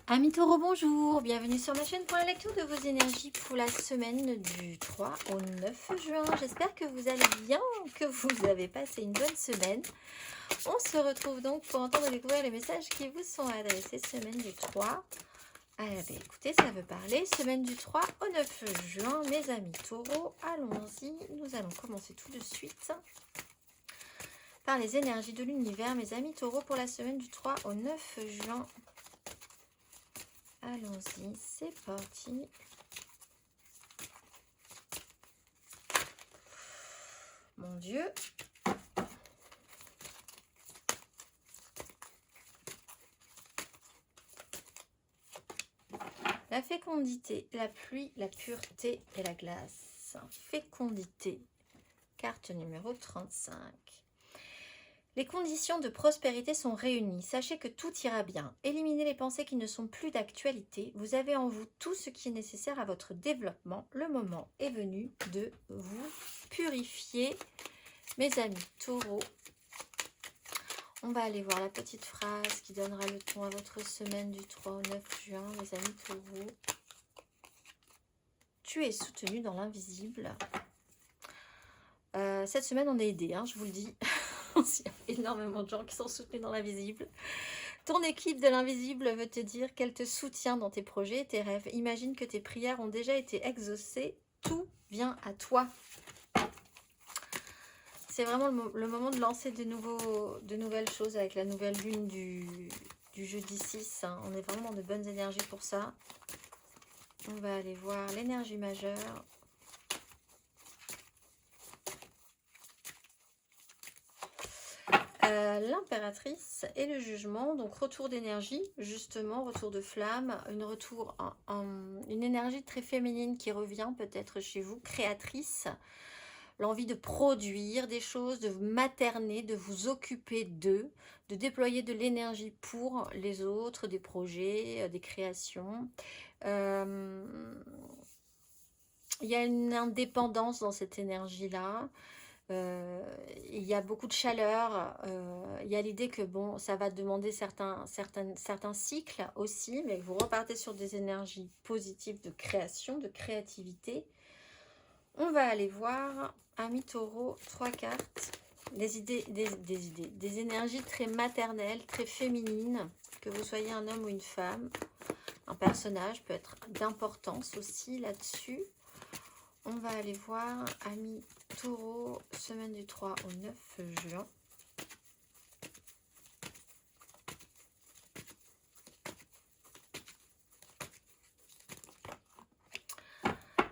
Amis Taureau, bonjour, bienvenue sur ma chaîne pour la lecture de vos énergies pour la semaine du 3 au 9 juin. J'espère que vous allez bien, que vous avez passé une bonne semaine. On se retrouve donc pour entendre et découvrir les messages qui vous sont adressés semaine du 3. Alors écoutez, ça veut parler semaine du 3 au 9 juin, mes amis Taureau. Allons-y, nous allons commencer tout de suite par les énergies de l'univers, mes amis Taureau, pour la semaine du 3 au 9 juin. Allons-y, c'est parti. Mon Dieu. La fécondité, la pluie, la pureté et la glace. Fécondité, carte numéro 35. Les conditions de prospérité sont réunies. Sachez que tout ira bien. Éliminez les pensées qui ne sont plus d'actualité. Vous avez en vous tout ce qui est nécessaire à votre développement. Le moment est venu de vous purifier. Mes amis Taureau, on va aller voir la petite phrase qui donnera le ton à votre semaine du 3 au 9 juin. Mes amis Taureau, tu es soutenu dans l'invisible. Cette semaine, on est aidé, hein, je vous le dis. Il y a énormément de gens qui sont soutenus dans l'invisible. Ton équipe de l'invisible veut te dire qu'elle te soutient dans tes projets et tes rêves. Imagine que tes prières ont déjà été exaucées. Tout vient à toi. C'est vraiment le moment de lancer de nouvelles choses avec la nouvelle lune du jeudi 6. Hein. On est vraiment dans de bonnes énergies pour ça. On va aller voir l'énergie majeure. L'impératrice et le jugement, donc retour d'énergie, justement, retour de flamme, une énergie très féminine qui revient peut-être chez vous, créatrice, l'envie de produire des choses, de vous materner, de vous occuper d'eux, de déployer de l'énergie pour les autres, des projets, des créations. Il y a une indépendance dans cette énergie-là. Il y a beaucoup de chaleur, il y a l'idée que bon, ça va demander certains cycles aussi, mais vous repartez sur des énergies positives de création, de créativité. On va aller voir, amis Taureau, 3 cartes, des énergies très maternelles, très féminines, que vous soyez un homme ou une femme. Un personnage peut être d'importance aussi là-dessus. On va aller voir, amis Taureau, semaine du 3 au 9 juin.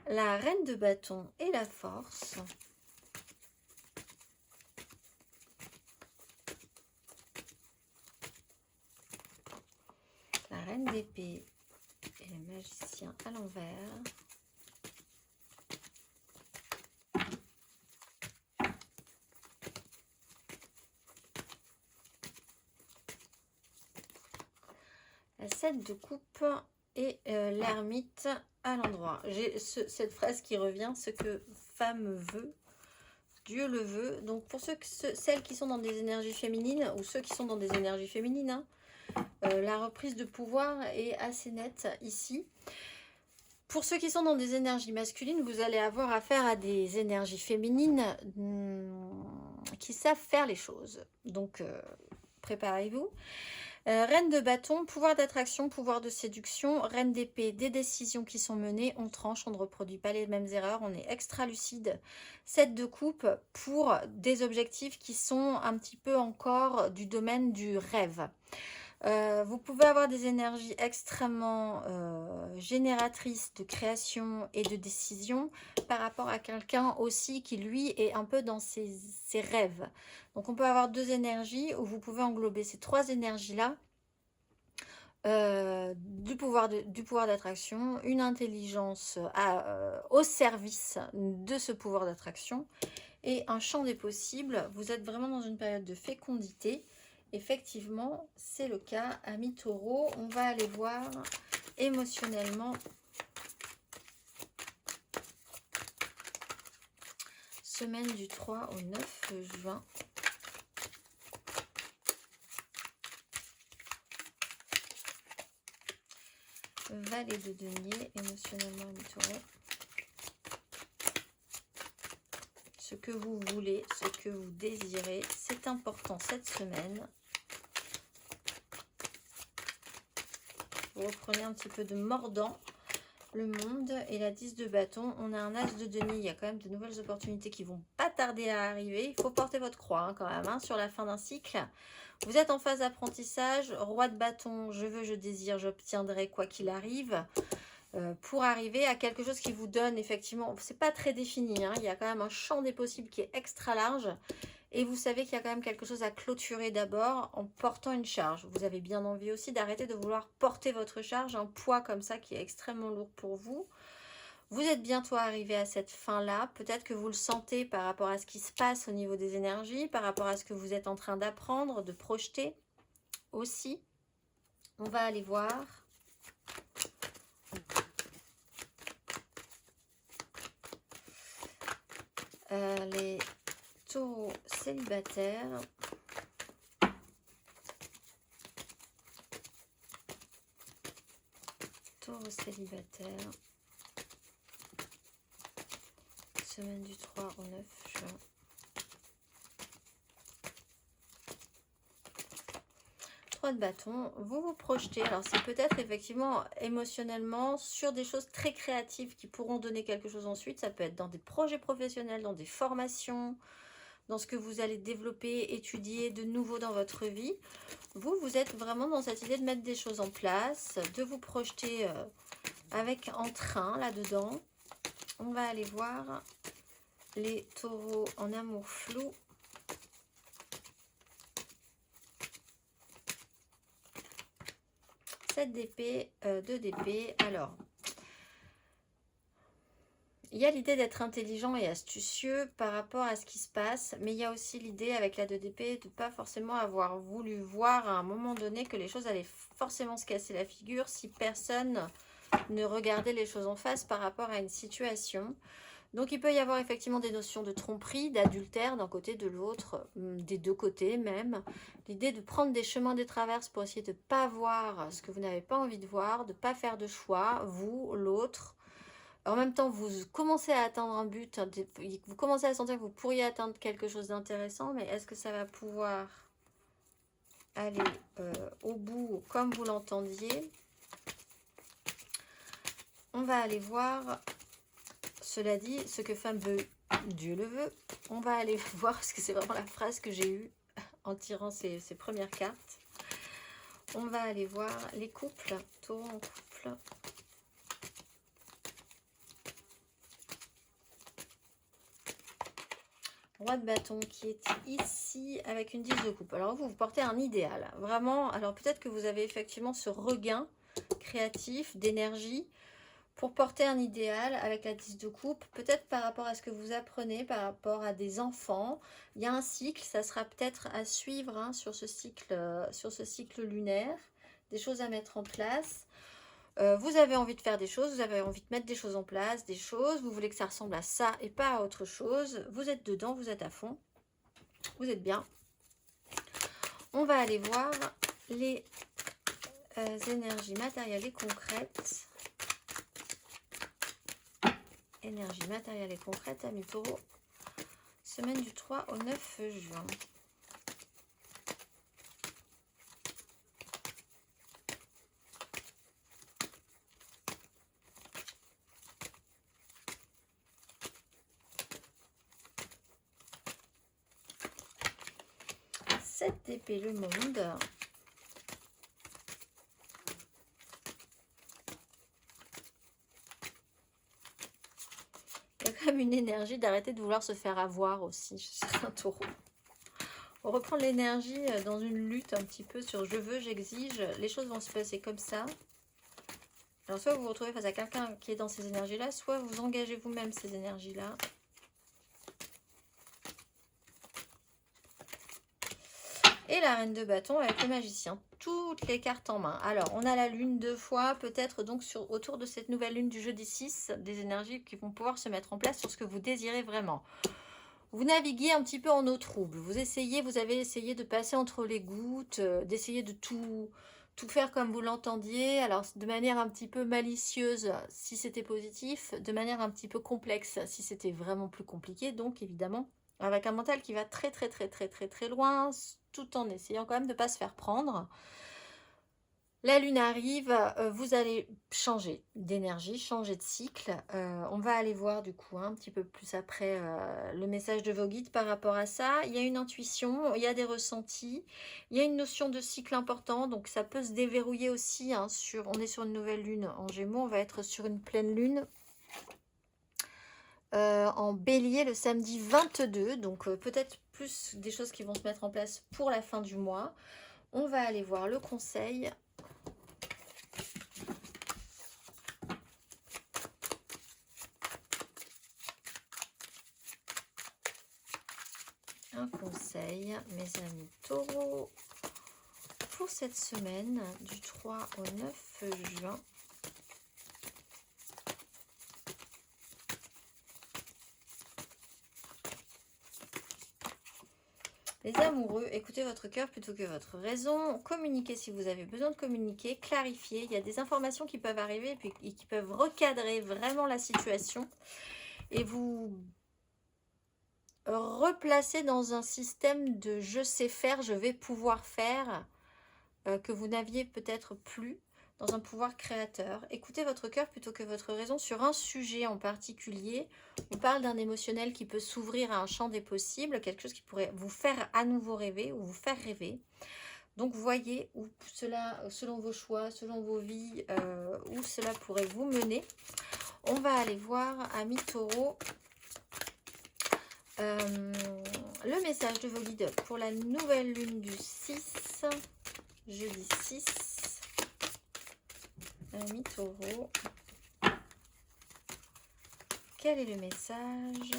La reine de bâton et la force. La reine d'épée et le magicien à l'envers. La 7 de coupe et l'ermite à l'endroit. J'ai cette phrase qui revient, ce que femme veut, Dieu le veut. Donc pour celles qui sont dans des énergies féminines, ou ceux qui sont dans des énergies féminines, hein, la reprise de pouvoir est assez nette ici. Pour ceux qui sont dans des énergies masculines, vous allez avoir affaire à des énergies féminines qui savent faire les choses. Donc préparez-vous. Reine de bâton, pouvoir d'attraction, pouvoir de séduction. Reine d'épée, des décisions qui sont menées, on tranche, on ne reproduit pas les mêmes erreurs, on est extra lucide. 7 de coupe pour des objectifs qui sont un petit peu encore du domaine du rêve. Vous pouvez avoir des énergies extrêmement génératrices de création et de décision par rapport à quelqu'un aussi qui lui est un peu dans ses rêves. Donc on peut avoir deux énergies où vous pouvez englober ces trois énergies-là. Du pouvoir d'attraction, une intelligence au service de ce pouvoir d'attraction et un champ des possibles. Vous êtes vraiment dans une période de fécondité. Effectivement, c'est le cas, amis Taureau. On va aller voir émotionnellement semaine du 3 au 9 juin. Valet de denier, émotionnellement ami taureau. Ce que vous voulez, ce que vous désirez, c'est important cette semaine. Vous reprenez un petit peu de mordant. Le monde et la 10 de bâton. On a un as de denier. Il y a quand même de nouvelles opportunités qui vont pas tarder à arriver. Il faut porter votre croix hein, quand même sur la fin d'un cycle. Vous êtes en phase d'apprentissage. Roi de bâton, je veux, je désire, j'obtiendrai quoi qu'il arrive. Pour arriver à quelque chose qui vous donne effectivement, c'est pas très défini. Hein, il y a quand même un champ des possibles qui est extra large. Et vous savez qu'il y a quand même quelque chose à clôturer d'abord en portant une charge. Vous avez bien envie aussi d'arrêter de vouloir porter votre charge, un poids comme ça qui est extrêmement lourd pour vous. Vous êtes bientôt arrivé à cette fin-là. Peut-être que vous le sentez par rapport à ce qui se passe au niveau des énergies, par rapport à ce que vous êtes en train d'apprendre, de projeter aussi. On va aller voir. Les taureaux célibataires. Taureau célibataire. Semaine du 3 au 9 juin. De bâton, vous vous projetez, alors c'est peut-être effectivement émotionnellement sur des choses très créatives qui pourront donner quelque chose ensuite, ça peut être dans des projets professionnels, dans des formations, dans ce que vous allez développer, étudier de nouveau dans votre vie. Vous êtes vraiment dans cette idée de mettre des choses en place, de vous projeter avec entrain là-dedans. On va aller voir les taureaux en amour flou. 7 d'épée, 2 d'épée. Alors, il y a l'idée d'être intelligent et astucieux par rapport à ce qui se passe, mais il y a aussi l'idée avec la 2 d'épée de ne pas forcément avoir voulu voir à un moment donné que les choses allaient forcément se casser la figure si personne ne regardait les choses en face par rapport à une situation. Donc il peut y avoir effectivement des notions de tromperie, d'adultère d'un côté, de l'autre, des deux côtés même. L'idée de prendre des chemins de traverse pour essayer de ne pas voir ce que vous n'avez pas envie de voir, de ne pas faire de choix, vous, l'autre. En même temps, vous commencez à atteindre un but, vous commencez à sentir que vous pourriez atteindre quelque chose d'intéressant, mais est-ce que ça va pouvoir aller au bout comme vous l'entendiez? On va aller voir... Cela dit, ce que femme veut, Dieu le veut. On va aller voir, parce que c'est vraiment la phrase que j'ai eue en tirant ces premières cartes. On va aller voir les couples, taureau en couple. Roi de bâton qui est ici avec une 10 de coupe. Alors vous portez un idéal, vraiment. Alors peut-être que vous avez effectivement ce regain créatif, d'énergie, pour porter un idéal avec la 10 de coupe, peut-être par rapport à ce que vous apprenez, par rapport à des enfants. Il y a un cycle, ça sera peut-être à suivre hein, sur ce cycle lunaire, des choses à mettre en place. Vous avez envie de faire des choses, vous avez envie de mettre des choses en place, des choses, vous voulez que ça ressemble à ça et pas à autre chose. Vous êtes dedans, vous êtes à fond, vous êtes bien. On va aller voir les énergies matérielles et concrètes. Énergie matérielle et concrète, amis taureau. Semaine du 3 au 9 juin. Sept d'épée, le monde. Il y a quand même une énergie d'arrêter de vouloir se faire avoir aussi chez certains taureaux. On reprend l'énergie dans une lutte un petit peu sur je veux, j'exige. Les choses vont se passer comme ça. Alors soit vous vous retrouvez face à quelqu'un qui est dans ces énergies-là, soit vous engagez vous-même ces énergies-là. Et la reine de bâton avec le magicien. Toutes les cartes en main. Alors, on a la lune 2 fois, peut-être donc autour de cette nouvelle lune du jeudi 6, des énergies qui vont pouvoir se mettre en place sur ce que vous désirez vraiment. Vous naviguez un petit peu en eau trouble. Vous avez essayé de passer entre les gouttes, d'essayer de tout tout faire comme vous l'entendiez, alors de manière un petit peu malicieuse si c'était positif, de manière un petit peu complexe si c'était vraiment plus compliqué, donc évidemment avec un mental qui va très très très très très très loin, tout en essayant quand même de ne pas se faire prendre. La lune arrive, vous allez changer d'énergie, changer de cycle. On va aller voir du coup un petit peu plus après le message de vos guides par rapport à ça. Il y a une intuition, il y a des ressentis, il y a une notion de cycle important, donc ça peut se déverrouiller aussi. Hein, on est sur une nouvelle lune en Gémeaux, on va être sur une pleine lune en Bélier le samedi 22, donc peut-être plus des choses qui vont se mettre en place pour la fin du mois. On va aller voir le conseil. Un conseil, mes amis taureaux, pour cette semaine du 3 au 9 juin. Les amoureux, écoutez votre cœur plutôt que votre raison. Communiquez si vous avez besoin de communiquer. Clarifiez. Il y a des informations qui peuvent arriver et qui peuvent recadrer vraiment la situation. Et vous replacer dans un système de je sais faire, je vais pouvoir faire, que vous n'aviez peut-être plus, dans un pouvoir créateur. Écoutez votre cœur plutôt que votre raison sur un sujet en particulier. On parle d'un émotionnel qui peut s'ouvrir à un champ des possibles, quelque chose qui pourrait vous faire à nouveau rêver ou vous faire rêver. Donc voyez où cela, selon vos choix, selon vos vies, où cela pourrait vous mener. On va aller voir, amis taureaux, le message de vos guides pour la nouvelle lune du 6, jeudi 6, amis taureaux. Quel est le message?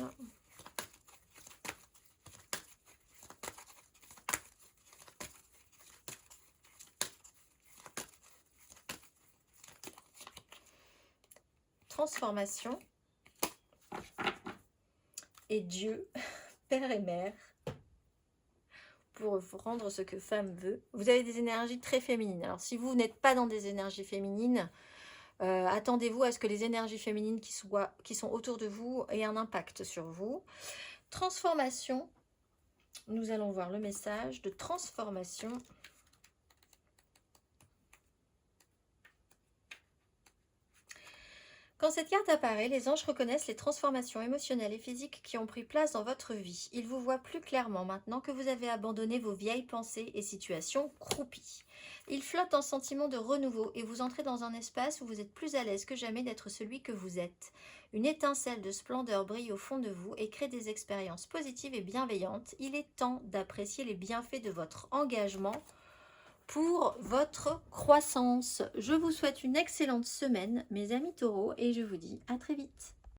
Transformation et Dieu, Père et Mère, pour vous rendre ce que femme veut. Vous avez des énergies très féminines. Alors si vous n'êtes pas dans des énergies féminines, attendez-vous à ce que les énergies féminines qui sont autour de vous aient un impact sur vous. Transformation, nous allons voir le message de transformation. Quand cette carte apparaît, les anges reconnaissent les transformations émotionnelles et physiques qui ont pris place dans votre vie. Ils vous voient plus clairement maintenant que vous avez abandonné vos vieilles pensées et situations croupies. Ils flottent en sentiment de renouveau et vous entrez dans un espace où vous êtes plus à l'aise que jamais d'être celui que vous êtes. Une étincelle de splendeur brille au fond de vous et crée des expériences positives et bienveillantes. Il est temps d'apprécier les bienfaits de votre engagement pour votre croissance. Je vous souhaite une excellente semaine, mes amis taureaux, et je vous dis à très vite.